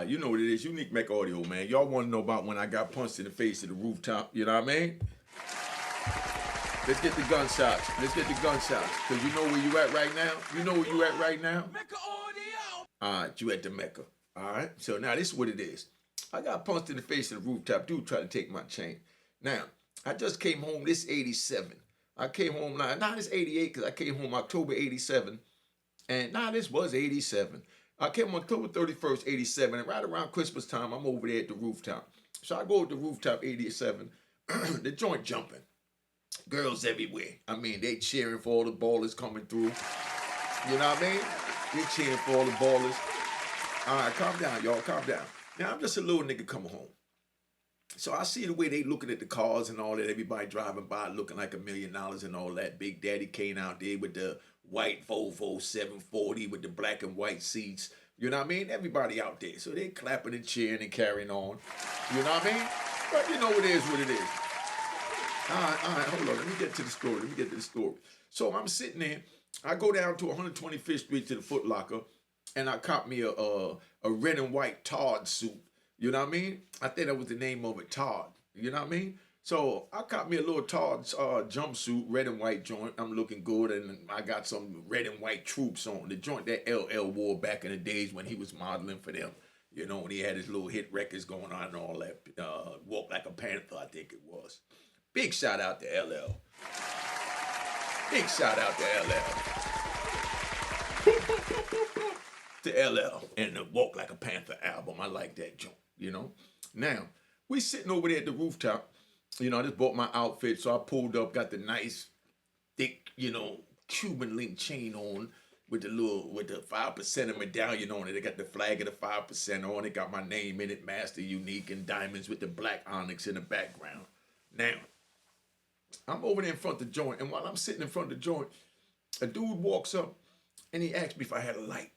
You know what it is. Unique Mecca Audio, man. Y'all want to know about when I got punched in the face at the rooftop. You know what I mean? Let's get the gunshots. Let's get the gunshots. Because you know where you at right now? You know where you at right now? Mecca Audio. All right, you at the Mecca. All right? So now this is what it is. I got punched in the face at the rooftop. Dude tried to take my chain. Now, I just came home. This 87. I came home now. This 88 because I came home October 87. And this was 87. I came on October 31st, 87. And right around Christmas time, I'm over there at the rooftop. So I go to the rooftop 87. The joint jumping. Girls everywhere. I mean, they cheering for all the ballers coming through. You know what I mean? They cheering for all the ballers. All right, calm down, y'all. Calm down. Now, I'm just a little nigga coming home. So I see the way they looking at the cars and all that. Everybody driving by looking like $1 million and all that. Big Daddy Kane out there with the white Volvo 740 with the black and white seats. You know what I mean? Everybody out there. So they clapping and cheering and carrying on. You know what I mean? But you know it is what it is. All right, hold on. Let me get to the story. So I'm sitting there. I go down to 125th Street to the Foot Locker, and I cop me a red and white Todd suit. You know what I mean? I think that was the name of it, Todd. You know what I mean? So I caught me a little Todd jumpsuit, red and white joint. I'm looking good, and I got some red and white troops on. The joint that LL wore back in the days when he was modeling for them. You know, when he had his little hit records going on and all that. Walk Like a Panther, I think it was. Big shout out to LL. Big shout out to LL. To LL and the Walk Like a Panther album. I like that joint, you know. Now, we sitting over there at the rooftop. You know, I just bought my outfit, so I pulled up, got the nice, thick, you know, Cuban link chain on with the 5% medallion on it. They got the flag of the 5% on it, got my name in it, Master Unique, and diamonds with the black onyx in the background. Now, I'm over there in front of the joint, and while I'm sitting in front of the joint, a dude walks up, and he asked me if I had a light.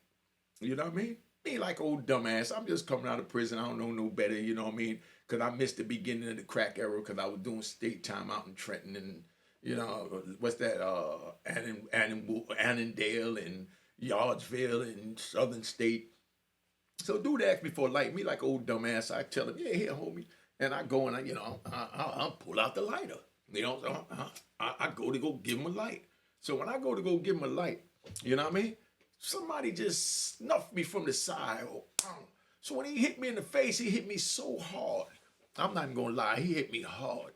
You know what I mean? Me like old dumbass. I'm just coming out of prison. I don't know no better, you know what I mean? Because I missed the beginning of the crack era because I was doing state time out in Trenton and, you know, what's that, Annandale and Yardsville and Southern State. So dude asked me for a light. Me like old dumbass. I tell him, yeah, here, homie. And I go and I pull out the lighter. You know, so I go to go give him a light. So when I go to go give him a light, you know what I mean? Somebody just snuffed me from the side. So when he hit me in the face, he hit me so hard. I'm not even gonna lie, he hit me hard.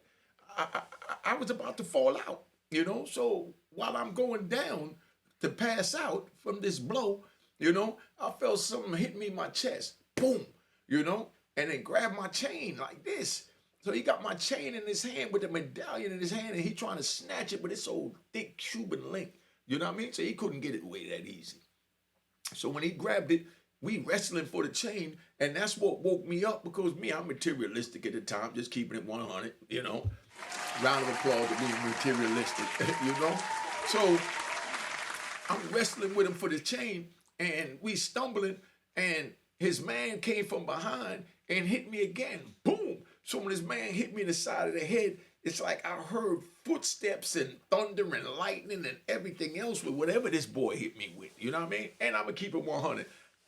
I was about to fall out, you know? So while I'm going down to pass out from this blow, you know, I felt something hit me in my chest. Boom, you know? And then grabbed my chain like this. So he got my chain in his hand with the medallion in his hand, and he trying to snatch it with this old thick Cuban link. You know what I mean? So he couldn't get it away that easy. So when he grabbed it, we wrestling for the chain, and that's what woke me up because I'm materialistic at the time, just keeping it 100, you know. Round of applause to being materialistic, you know. So I'm wrestling with him for the chain, and we stumbling, and his man came from behind and hit me again. Boom! So when his man hit me in the side of the head, it's like I heard footsteps and thunder and lightning and everything else with whatever this boy hit me with. You know what I mean? And I'm going to keep it 100.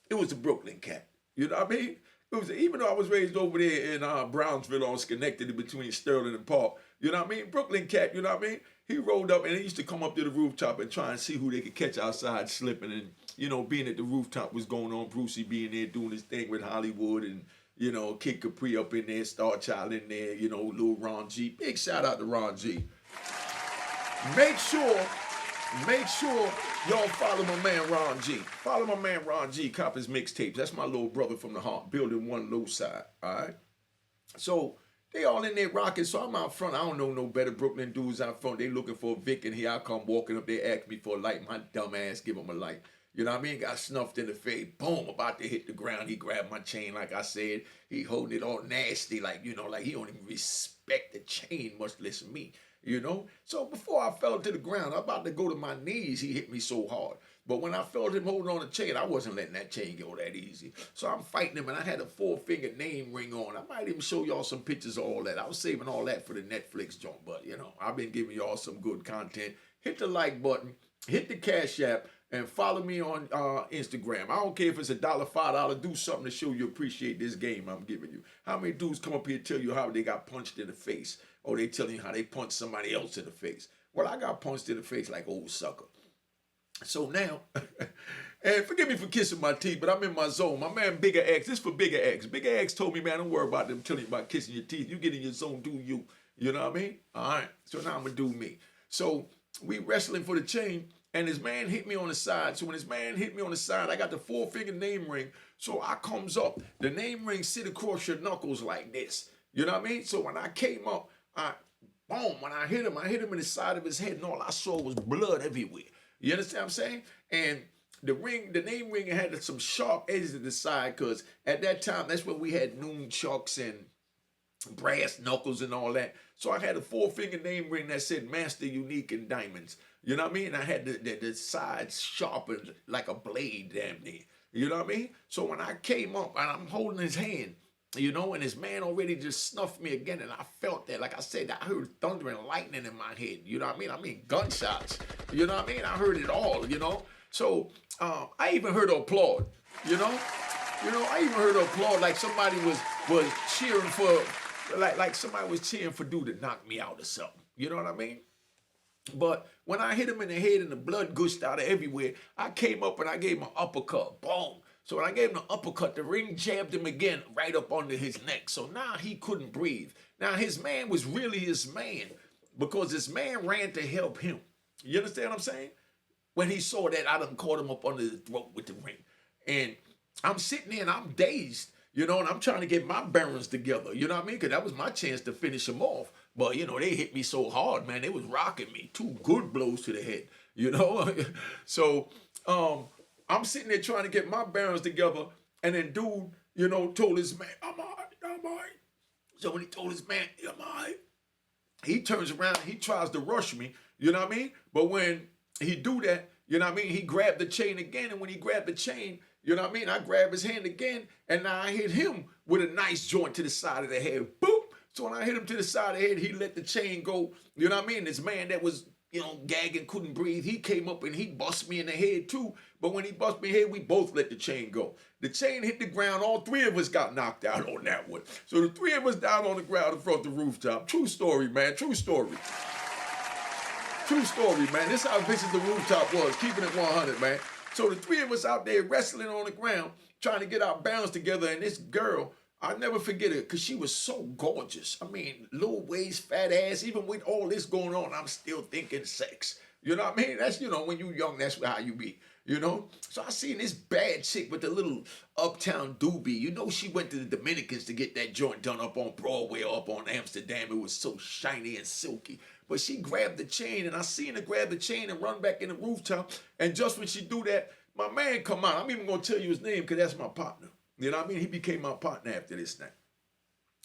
It was a Brooklyn cat. You know what I mean? It was, even though I was raised over there in Brownsville on Schenectady between Sterling and Park, you know what I mean? Brooklyn cat, you know what I mean? He rolled up and he used to come up to the rooftop and try and see who they could catch outside slipping. And, you know, being at the rooftop was going on, Brucey being there doing his thing with Hollywood and, you know, Kid Capri up in there, Star Child in there, you know, little Ron G. Big shout out to Ron G. Make sure y'all follow my man Ron G. Follow my man Ron G. Cop his mixtapes. That's my little brother from the heart, building one low side, all right? So they all in there rocking, so I'm out front. I don't know no better. Brooklyn dudes out front. They looking for a Vic, and here I come walking up. They ask me for a light. My dumb ass give them a light. You know what I mean? Got snuffed in the face. Boom, about to hit the ground. He grabbed my chain, like I said. He holding it all nasty, like, you know, like he don't even respect the chain, much less me, you know? So before I fell to the ground, I'm about to go to my knees. He hit me so hard. But when I felt him holding on the chain, I wasn't letting that chain go that easy. So I'm fighting him, and I had a 4-finger name ring on. I might even show y'all some pictures of all that. I was saving all that for the Netflix joint, but, you know, I've been giving y'all some good content. Hit the like button, hit the Cash App, and follow me on Instagram. I don't care if it's $1, $5. Do something to show you appreciate this game I'm giving you. How many dudes come up here and tell you how they got punched in the face, or they tell you how they punched somebody else in the face? Well, I got punched in the face like old sucker. So now, and forgive me for kissing my teeth, but I'm in my zone. My man Bigger X, this for Bigger X. Bigger X told me, man, don't worry about them telling you about kissing your teeth. You get in your zone, do you. You know what I mean? All right, so now I'm going to do me. So we wrestling for the chain, and his man hit me on the side. So when his man hit me on the side, I got the 4-finger name ring. So I comes up. The name ring sit across your knuckles like this. You know what I mean? So when I came up, boom, when I hit him in the side of his head, and all I saw was blood everywhere. You understand what I'm saying? And the name ring had some sharp edges to the side, because at that time, that's when we had nunchucks and brass knuckles and all that. So I had a 4-finger name ring that said Master Unique and Diamonds. You know what I mean? I had the sides sharpened like a blade damn near. You know what I mean? So when I came up and I'm holding his hand, you know, and his man already just snuffed me again, and I felt that. Like I said, I heard thunder and lightning in my head. You know what I mean? I mean gunshots. You know what I mean? I heard it all, you know? So I even heard applaud, you know? I even heard applaud like somebody was cheering for, like somebody was cheering for dude to knock me out or something. You know what I mean? But when I hit him in the head and the blood gushed out of everywhere, I came up and I gave him an uppercut. Boom. So when I gave him the uppercut, the ring jabbed him again right up under his neck. So now he couldn't breathe. Now his man was really his man, because his man ran to help him. You understand what I'm saying? When he saw that, I done caught him up under the throat with the ring. And I'm sitting there and I'm dazed, you know, and I'm trying to get my bearings together. You know what I mean? Because that was my chance to finish him off. But, you know, they hit me so hard, man. They was rocking me. 2 good blows to the head, you know? So I'm sitting there trying to get my bearings together. And then dude, you know, told his man, I'm all right. So when he told his man, I'm all right, he turns around and he tries to rush me, you know what I mean? But when he do that, you know what I mean, he grabbed the chain again. And when he grabbed the chain, you know what I mean, I grabbed his hand again. And now I hit him with a nice joint to the side of the head. Boop. So when I hit him to the side of the head, he let the chain go. You know what I mean? This man that was, you know, gagging, couldn't breathe, he came up and he bust me in the head too. But when he bust me in the head, we both let the chain go. The chain hit the ground. All 3 of us got knocked out on that one. So the 3 of us down on the ground in front of the rooftop. True story, man. True story. True story, man. This is how vicious the rooftop was. Keeping it 100, man. So the 3 of us out there wrestling on the ground, trying to get our balance together. And this girl, I'll never forget it, because she was so gorgeous. I mean, little waist, fat ass. Even with all this going on, I'm still thinking sex. You know what I mean? That's, you know, when you young, that's how you be, you know? So I seen this bad chick with the little uptown doobie. You know, she went to the Dominicans to get that joint done up on Broadway or up on Amsterdam. It was so shiny and silky. But she grabbed the chain, and I seen her grab the chain and run back in the rooftop. And just when she do that, my man come out. I'm even going to tell you his name, because that's my partner. You know what I mean? He became my partner after this thing.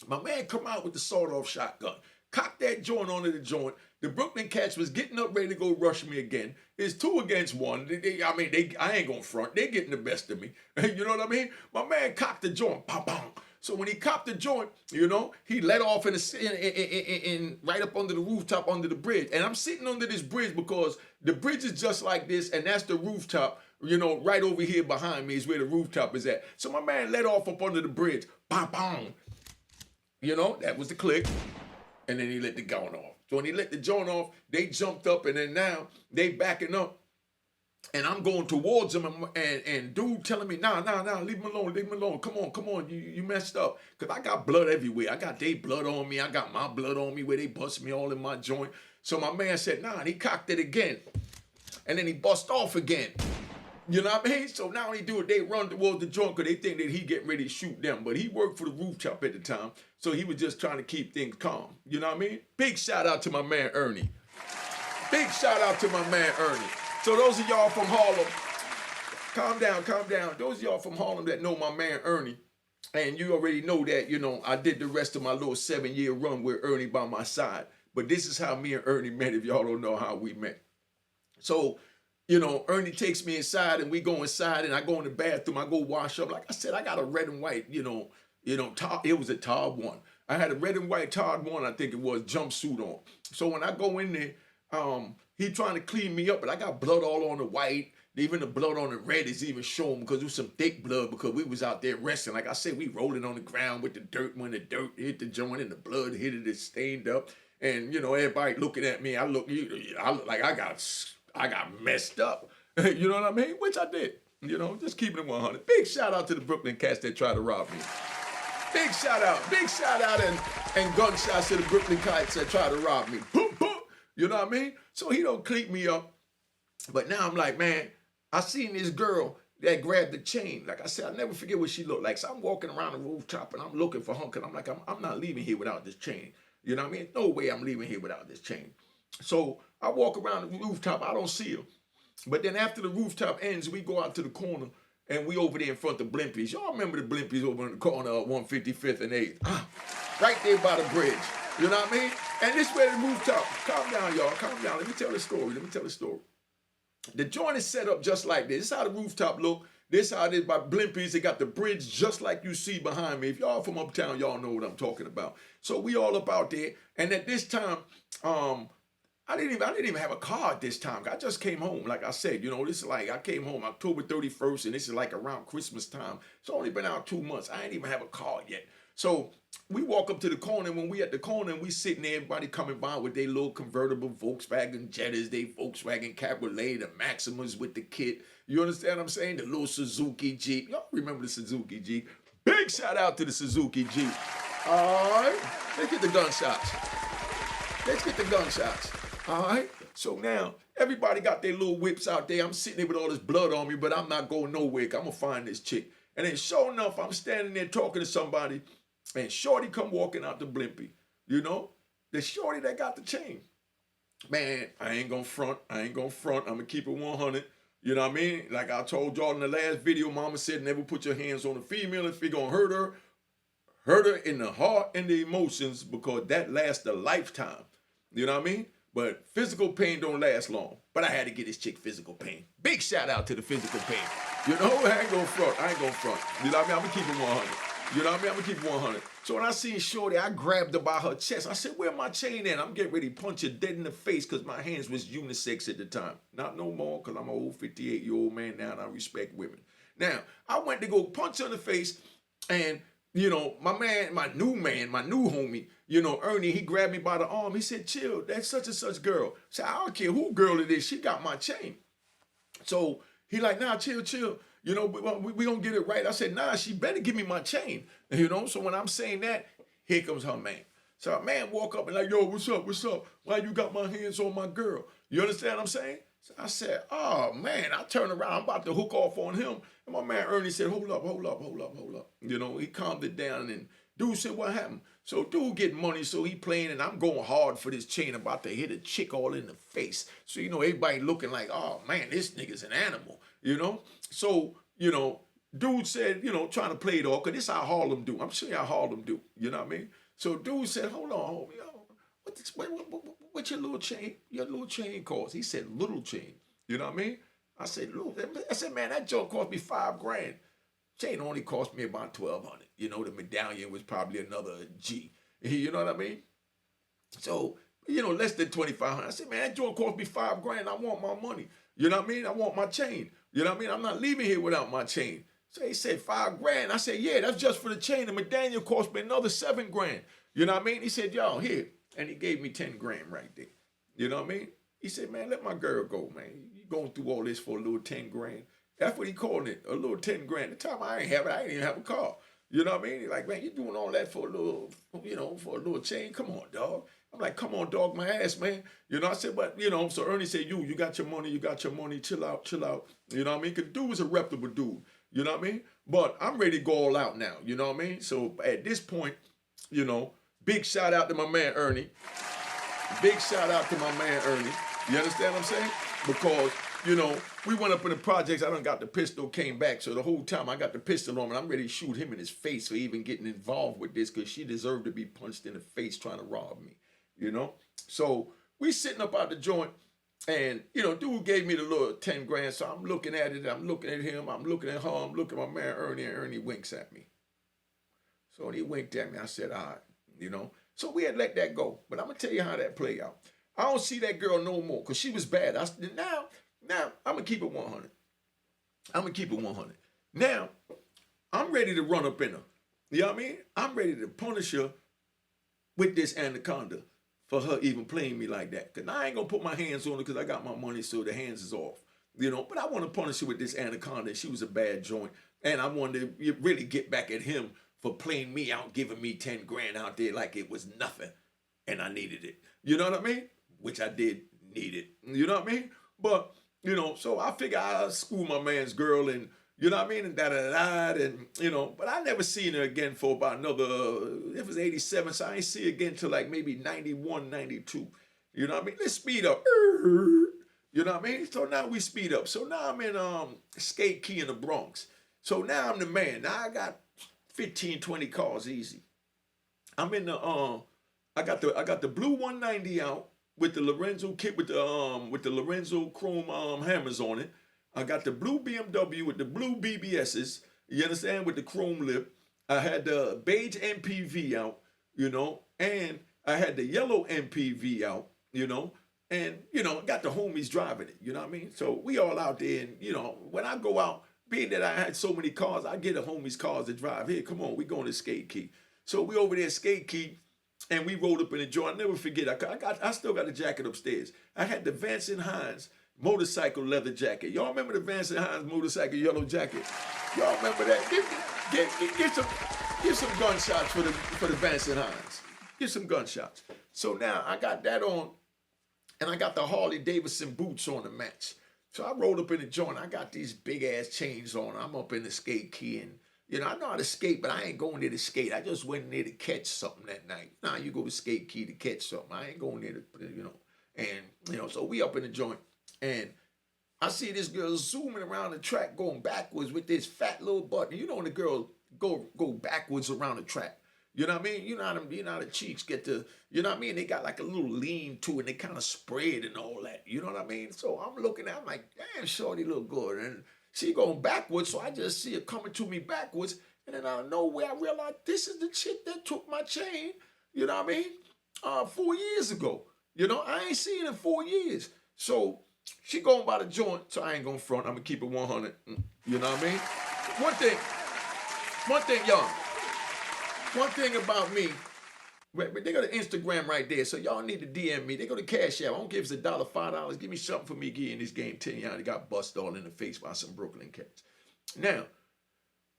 My man come out with the sawed-off shotgun, cocked that joint onto the joint. The Brooklyn Cats was getting up ready to go rush me again. It's 2 against 1. I ain't gonna front. They getting the best of me. You know what I mean? My man cocked the joint. Pam, pam. So when he cocked the joint, you know, he let off in right up under the rooftop, under the bridge. And I'm sitting under this bridge because the bridge is just like this, and that's the rooftop. You know, right over here behind me is where the rooftop is at. So my man let off up under the bridge. Bam, bam. You know, that was the click. And then he let the gun off. So when he let the joint off, they jumped up, and then now they backing up. And I'm going towards him, and dude telling me, nah, leave him alone. Come on, you messed up. Because I got blood everywhere. I got their blood on me. I got my blood on me where they bust me all in my joint. So my man said, nah, and he cocked it again. And then he bust off again. You know what I mean? So now they do it. They run towards the joint because they think that he getting ready to shoot them. But he worked for the rooftop at the time, so he was just trying to keep things calm. You know what I mean? Big shout out to my man Ernie. Big shout out to my man Ernie. So those of y'all from Harlem, calm down. Those of y'all from Harlem that know my man Ernie, and you already know that, you know, I did the rest of my little 7-year run with Ernie by my side. But this is how me and Ernie met, if y'all don't know how we met. So, you know, Ernie takes me inside, and we go inside, and I go in the bathroom. I go wash up. Like I said, I got a red and white, it was a Todd one. I had a red and white Todd one, I think it was, jumpsuit on. So when I go in there, he trying to clean me up, but I got blood all on the white. Even the blood on the red is even showing because it was some thick blood because we was out there wrestling. Like I said, we rolling on the ground with the dirt. When the dirt hit the joint and the blood hit it, it stained up. And everybody looking at me. I look like I got messed up. You know what I mean? Which I did. Just keeping it 100. Big shout out to the Brooklyn cats that tried to rob me. Big shout out, and gunshots to the Brooklyn cats that tried to rob me. Boom, boom. You know what I mean? So he don't clean me up. But now I'm like, man, I seen this girl that grabbed the chain. Like I said, I'll never forget what she looked like. So I'm walking around the rooftop and I'm looking for her because I'm like, I'm not leaving here without this chain. You know what I mean? No way I'm leaving here without this chain. So I walk around the rooftop. I don't see her. But then after the rooftop ends, we go out to the corner and we over there in front of Blimpies. Y'all remember the Blimpies over in the corner of 155th and 8th? Right there by the bridge. You know what I mean? And this way the rooftop. Calm down, y'all. Calm down. Let me tell the story. The joint is set up just like this. This is how the rooftop look. This is how it is by Blimpies. They got the bridge just like you see behind me. If y'all from uptown, y'all know what I'm talking about. So we all up out there. And at this time, I didn't even have a car at this time. I just came home. Like I said, this is like I came home October 31st, and this is like around Christmas time. It's only been out 2 months. I ain't even have a car yet. So we walk up to the corner, and when we at the corner, and we sitting there, everybody coming by with their little convertible Volkswagen Jettas, they Volkswagen Cabriolet, the Maximas with the kit. You understand what I'm saying? The little Suzuki Jeep. Y'all remember the Suzuki Jeep? Big shout out to the Suzuki Jeep. All right, let's get the gunshots. All right, so now everybody got their little whips out there. I'm sitting there with all this blood on me, but I'm not going nowhere. I'm gonna find this chick. And then sure enough, I'm standing there talking to somebody, and Shorty come walking out the Blimpie. The Shorty that got the chain. Man, I ain't gonna front. I'm gonna keep it 100. You know what I mean? Like I told y'all in the last video, mama said never put your hands on a female if you're gonna hurt her in the heart and the emotions, because that lasts a lifetime. You know what I mean? But physical pain don't last long. But I had to get this chick physical pain. Big shout out to the physical pain. I ain't gonna front. You know what I mean? I'm gonna keep it 100. You know what I mean? I'm gonna keep it 100. So when I seen Shorty, I grabbed her by her chest. I said, where my chain at? I'm getting ready to punch her dead in the face because my hands was unisex at the time. Not no more, because I'm an old 58-year-old man now and I respect women. Now, I went to go punch her in the face, and my new homie, Ernie, he grabbed me by the arm. He said, chill, that's such and such girl. I said, I don't care who girl it is. She got my chain. So he like, nah, chill. We gonna get it right. I said, nah, she better give me my chain. So when I'm saying that, here comes her man. So a man walk up and like, yo, what's up? Why you got my hands on my girl? You understand what I'm saying? So I said, oh, man, I turned around. I'm about to hook off on him. And my man Ernie said, hold up. He calmed it down. And dude said, what happened? So dude get money, so he playing, and I'm going hard for this chain, about to hit a chick all in the face. So, everybody looking like, oh, man, this nigga's an animal, So, dude said, trying to play it off, because this is how Harlem do. I'm sure you how Harlem do. You know what I mean? So dude said, hold on, homie, what's your little chain cost? He said, little chain. You know what I mean? I said, man, that joke cost me $5,000. Chain only cost me about $1,200. The medallion was probably another G. You know what I mean? So, less than $2,500. I said, man, that joint cost me $5,000. I want my money. You know what I mean? I want my chain. You know what I mean? I'm not leaving here without my chain. So he said $5,000. I said, yeah, that's just for the chain. The medallion cost me another $7,000. You know what I mean? He said, yo, here. And he gave me $10,000 right there. You know what I mean? He said, man, let my girl go, man. You going through all this for a little $10,000. That's what he called it, a little $10,000. The time I didn't even have a car. You know what I mean? He's like, man, you doing all that for a little, for a little chain? Come on, dog. I'm like, come on, dog, my ass, man. I said, but, so Ernie said, you got your money, chill out. You know what I mean? Because dude was a reputable dude. You know what I mean? But I'm ready to go all out now. You know what I mean? So at this point, big shout out to my man Ernie. You understand what I'm saying? Because, we went up in the projects. I done got the pistol, came back. So the whole time I got the pistol on, and I'm ready to shoot him in his face for even getting involved with this, because she deserved to be punched in the face trying to rob me. So we sitting up out the joint, and, dude gave me the little $10,000. So I'm looking at it. I'm looking at him. I'm looking at her. I'm looking at my man Ernie, and Ernie winks at me. So when he winked at me, I said, all right, So we had let that go. But I'm going to tell you how that played out. I don't see that girl no more because she was bad. Now, I'm going to keep it 100. I'm gonna keep it 100. Now, I'm ready to run up in her. You know what I mean? I'm ready to punish her with this anaconda for her even playing me like that. Because I ain't going to put my hands on her because I got my money, so the hands is off. But I want to punish her with this anaconda. She was a bad joint. And I wanted to really get back at him for playing me out, giving me 10 grand out there like it was nothing. And I needed it. You know what I mean? Which I did need it. You know what I mean? But, so I figure I'll school my man's girl and, you know what I mean? And da-da-da-da, and, but I never seen her again for about another, it was 87, so I ain't see her again till like maybe 91, 92. You know what I mean? Let's speed up. You know what I mean? So now we speed up. So now I'm in Skate Key in the Bronx. So now I'm the man. Now I got 15, 20 cars easy. I'm in the, I got the blue 190 out with the Lorenzo kit with the Lorenzo chrome hammers on it. I got the blue BMW with the blue BBSs, you understand, with the chrome lip. I had the beige MPV out, and I had the yellow MPV out, and, got the homies driving it, you know what I mean? So we all out there, and, when I go out, being that I had so many cars, I get the homies' cars to drive. Here, come on, we going to Skate Key. So we over there at Skate Key, and we rolled up in the joint. I'll never forget, I still got the jacket upstairs. I had the Vance and Hines motorcycle leather jacket. Y'all remember the Vance and Hines motorcycle yellow jacket? Y'all remember that? Give some gunshots for the Vance and Hines. Give some gunshots. So now I got that on, and I got the Harley Davidson boots on to match. So I rolled up in the joint. I got these big ass chains on. I'm up in the Skate Key, and I know how to skate, but I ain't going there to skate. I just went in there to catch something that night. Nah, you go to Skate Key to catch something. I ain't going there to, and so we up in the joint. And I see this girl zooming around the track going backwards with this fat little butt. You know when the girl go backwards around the track. You know what I mean? You know how the cheeks get to, you know what I mean? They got like a little lean to it and they kind of spread and all that. You know what I mean? So I'm looking at her, I'm like, damn, shorty look good. And she going backwards, so I just see her coming to me backwards. And then out of nowhere, I realized this is the chick that took my chain, you know what I mean? 4 years ago. I ain't seen her in 4 years. So she going by the joint, so I ain't gonna front. I'm gonna keep it 100. You know what I mean? One thing, y'all. One thing about me, they got an Instagram right there, so y'all need to DM me. They go to Cash App. I don't give us $1, $5. Give me something for me getting this game 10 y'all. They got busted all in the face by some Brooklyn cats. Now,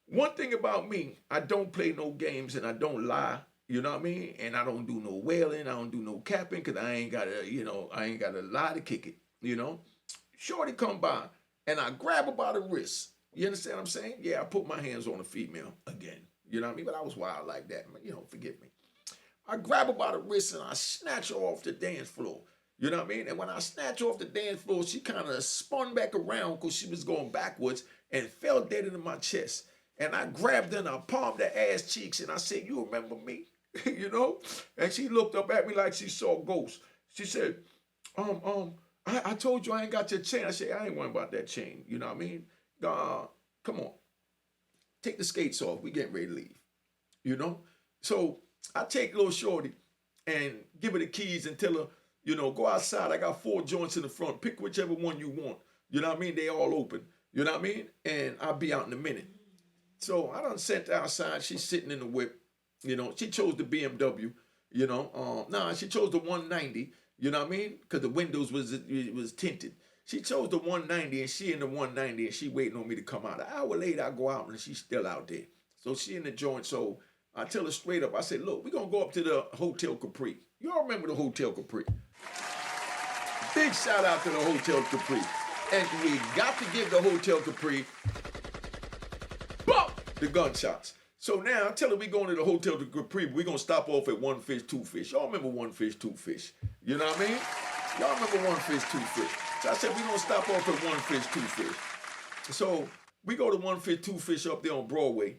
one thing about me, I don't play no games and I don't lie. You know what I mean? And I don't do no wailing. I don't do no capping because I ain't got to lie to kick it. Shorty come by and I grab her by the wrist. You understand what I'm saying? Yeah, I put my hands on a female again. You know what I mean? But I was wild like that. Forgive me. I grab her by the wrist and I snatch her off the dance floor. You know what I mean? And when I snatch her off the dance floor, she kind of spun back around because she was going backwards and fell dead into my chest. And I grabbed her and I palmed her ass cheeks and I said, "You remember me?" And she looked up at me like she saw ghosts. She said, I told you I ain't got your chain. I said, I ain't worrying about that chain. You know what I mean? Come on. Take the skates off. We getting ready to leave. So I take little shorty and give her the keys and tell her, go outside. I got 4 joints in the front. Pick whichever one you want. You know what I mean? They all open. You know what I mean? And I'll be out in a minute. So I done sent her outside. She's sitting in the whip. She chose the BMW. She chose the 190. You know what I mean? Because the windows was tinted. She chose the 190 and she in the 190 and she waiting on me to come out. An hour later, I go out and she's still out there. So she in the joint. So I tell her straight up, I said, look, we're going to go up to the Hotel Capri. Y'all remember the Hotel Capri? Big shout out to the Hotel Capri. And we got to give the Hotel Capri the gunshots. So now I tell her we going to the Hotel Capri, but we're going to stop off at One Fish, Two Fish. Y'all remember One Fish, Two Fish? You know what I mean? Y'all remember One Fish, Two Fish. So I said we're going to stop off at One Fish, Two Fish. So we go to One Fish, Two Fish up there on Broadway,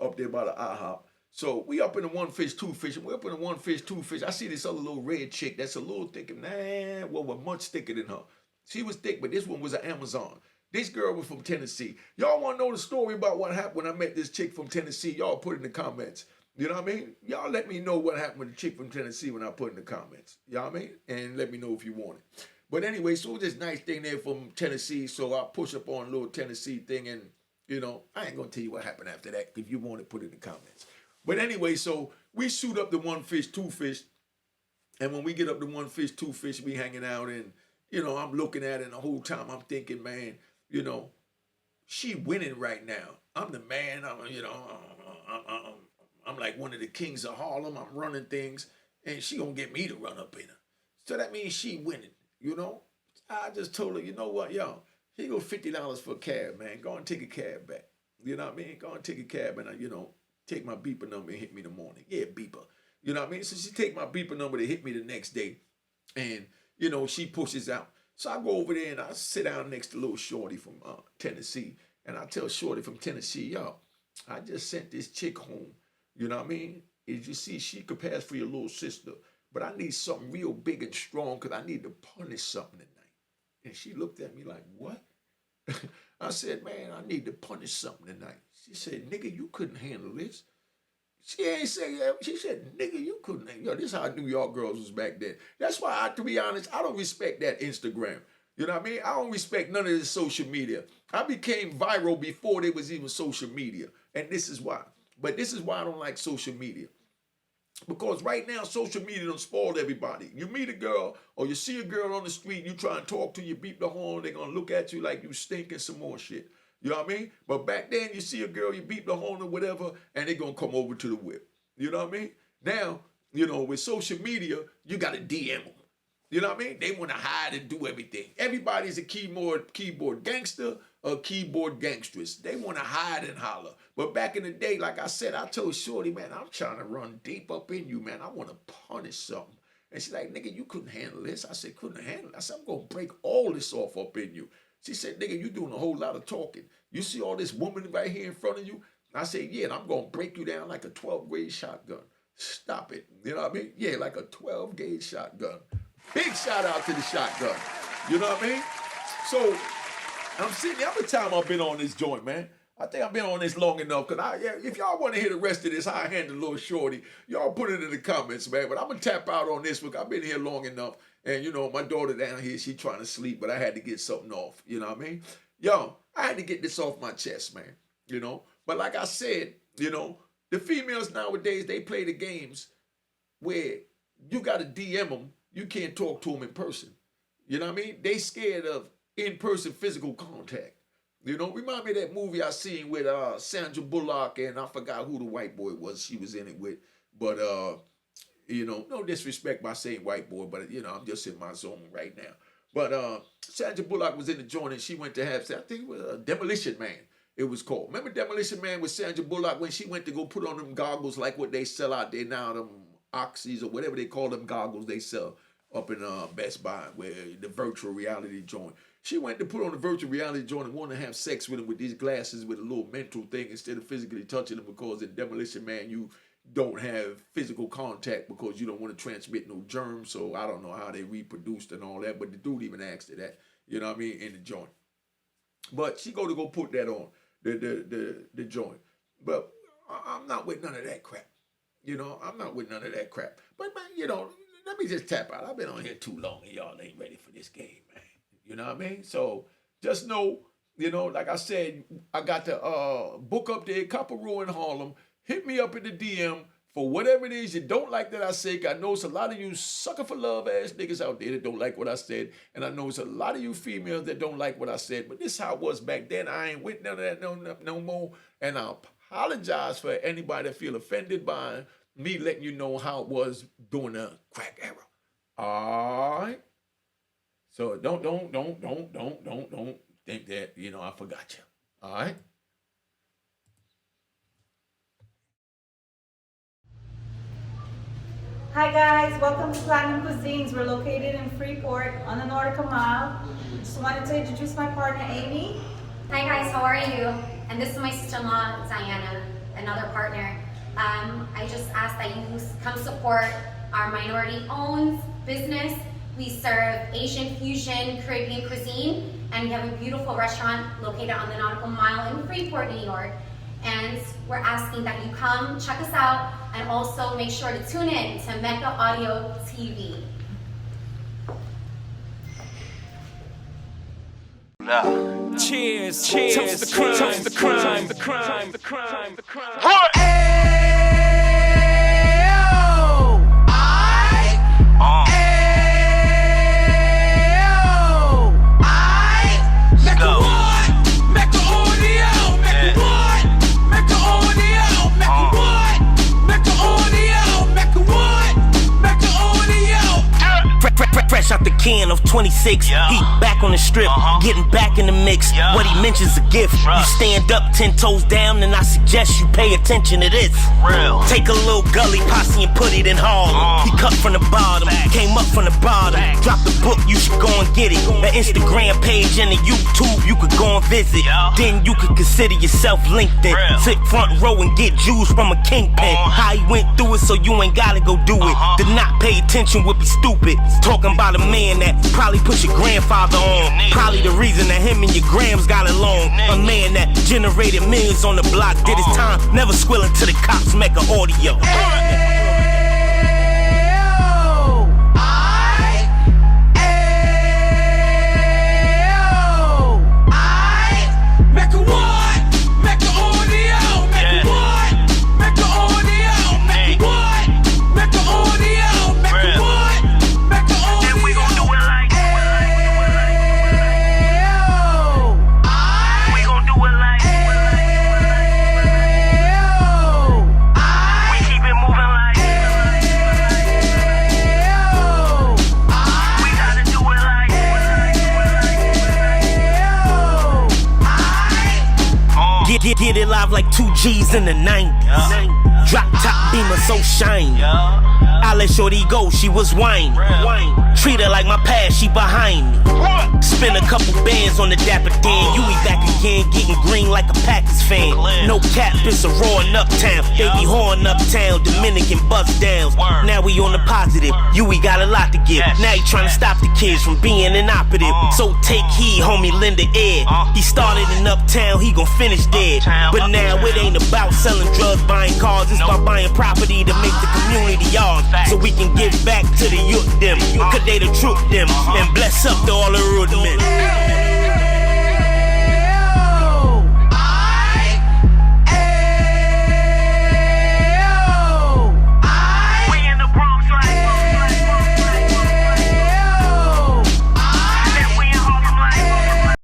up there by the IHOP. So we up in the One Fish, Two Fish, and we're up in the One Fish, Two Fish. I see this other little red chick that's a little thicker. Much thicker than her. She was thick, but this one was an Amazon. This girl was from Tennessee. Y'all want to know the story about what happened when I met this chick from Tennessee? Y'all put it in the comments. You know what I mean? Y'all let me know what happened with the chick from Tennessee when I put in the comments. You know what I mean? And let me know if you want it. But anyway, so this nice thing there from Tennessee. So I push up on a little Tennessee thing, and I ain't gonna tell you what happened after that. If you want to put it in the comments. But anyway, so we shoot up the one fish, two fish, and when we get up to one fish, two fish, we hanging out, and I'm looking at it, and the whole time I'm thinking, man, she winning right now. I'm the man. I'm like one of the kings of Harlem. I'm running things, and she gonna get me to run up in her. So that means she winning. I just told her, you know what, yo, here go $50 for a cab, man. Go and take a cab back. You know what I mean? Go and take a cab and, take my beeper number and hit me in the morning. Yeah, beeper. You know what I mean? So she take my beeper number to hit me the next day. And, she pushes out. So I go over there and I sit down next to little Shorty from Tennessee. And I tell Shorty from Tennessee, yo, I just sent this chick home. You know what I mean? As you see, she could pass for your little sister. But I need something real big and strong because I need to punish something tonight. And she looked at me like, what? I said, man, I need to punish something tonight. She said, nigga, you couldn't handle this. She ain't say that. She said, nigga, you couldn't handle this. Is how New York girls was back then. That's why, to be honest, I don't respect that Instagram. You know what I mean? I don't respect none of this social media. I became viral before there was even social media. And this is why. But this is why I don't like social media. Because right now, social media done spoiled everybody. You meet a girl or you see a girl on the street, you try and talk to, you beep the horn, they're going to look at you like you stink and some more shit. You know what I mean? But back then, you see a girl, you beep the horn or whatever, and they're going to come over to the whip. You know what I mean? Now, with social media, you got to DM them. You know what I mean? They want to hide and do everything. Everybody's a keyboard gangster or keyboard gangstress. They want to hide and holler. But back in the day, like I said, I told Shorty, man, I'm trying to run deep up in you, man. I want to punish something. And she's like, nigga, you couldn't handle this. I said, couldn't handle it. I said, I'm going to break all this off up in you. She said, nigga, you doing a whole lot of talking. You see all this woman right here in front of you? I said, yeah, and I'm going to break you down like a 12-gauge shotgun. Stop it. You know what I mean? Yeah, like a 12-gauge shotgun. Big shout out to the shotgun. You know what I mean? So I'm sitting there. How many time I've been on this joint, man? I think I've been on this long enough. If y'all want to hear the rest of this, how I handle little Shorty, y'all put it in the comments, man. But I'm going to tap out on this because I've been here long enough. And, my daughter down here, she trying to sleep, but I had to get something off. You know what I mean? Yo, I had to get this off my chest, man. But like I said, the females nowadays, they play the games where you got to DM them. You can't talk to them in person. You know what I mean? They scared of in-person physical contact. Remind me of that movie I seen with Sandra Bullock and I forgot who the white boy was she was in it with. But, no disrespect by saying white boy, but, I'm just in my zone right now. But Sandra Bullock was in the joint and she went to have, I think it was Demolition Man, it was called. Remember Demolition Man with Sandra Bullock when she went to go put on them goggles like what they sell out there now, them Oxys or whatever they call them goggles they sell up in Best Buy, where the virtual reality joint. She went to put on the virtual reality joint and wanted to have sex with him with these glasses with a little mental thing instead of physically touching him because in Demolition Man, you don't have physical contact because you don't want to transmit no germs. So I don't know how they reproduced and all that, but the dude even asked her that, you know what I mean, in the joint. But she go put that on, the joint. But I'm not with none of that crap. I'm not with none of that crap. But, man, let me just tap out. I've been on here too long and y'all ain't ready for this game, man. You know what I mean? So just know, like I said, I got the book up there, Copperoo in Harlem. Hit me up in the DM for whatever it is you don't like that I say. I know it's a lot of you sucker for love ass niggas out there that don't like what I said. And I know it's a lot of you females that don't like what I said. But this is how it was back then. I ain't with none of that no more. And I apologize for anybody that feel offended by me letting you know how it was during the crack era. All right? So don't think that, I forgot you. All right? Hi guys, welcome to Harlem Cuisines. We're located in Freeport on the Nautical Mile. Just wanted to introduce my partner, Amy. Hi guys, how are you? And this is my sister-in-law, Diana, another partner. I just ask that you come support our minority-owned business. We serve Asian fusion, Caribbean cuisine, and we have a beautiful restaurant located on the Nautical Mile in Freeport, New York. And we're asking that you come check us out and also make sure to tune in to Mecca Audio TV. Cheers, cheers, toast the crime, toast the crime, the crime, the crime, the crime. Fresh out the can of 26, he back on the strip, getting back in the mix. What he mentions a gift. You stand up 10 toes down, and I suggest you pay attention to this. Take a little gully posse and put it in Harlem. He cut from the bottom, came up from the bottom. Drop the book, you should go and get it. An Instagram page and a YouTube, you could go and visit. Then you could consider yourself LinkedIn. Sit front row and get Jews from a kingpin. How he went through it, so you ain't gotta go do it. To not pay attention would be stupid. Talking about a man that probably put your grandfather on. Probably the reason that him and your grams got along. A man that generated millions on the block, did his time, never squilling to the cops, Mecca audio. Get it live like 2 G's in the 90s. Drop top beamer so shiny. I let shorty go, she was whining. Treat her like my past, she behind me. Spend a couple bands on the Dapper Dan. You be back again, getting green like a Packers fan. No cap, it's a roaring uptown. They be horn uptown, Dominican bust downs. Now we on the positive, you we got a lot to give. Now he trying to stop the kids from being inoperative. So take heed, homie, lend a ear. He started in uptown, he gon' finish dead. But now it ain't about selling drugs, buying cars. It's about buying property to make the community ours. So we can give back to the youth them. Cause they the truth them. And bless up to all the root men.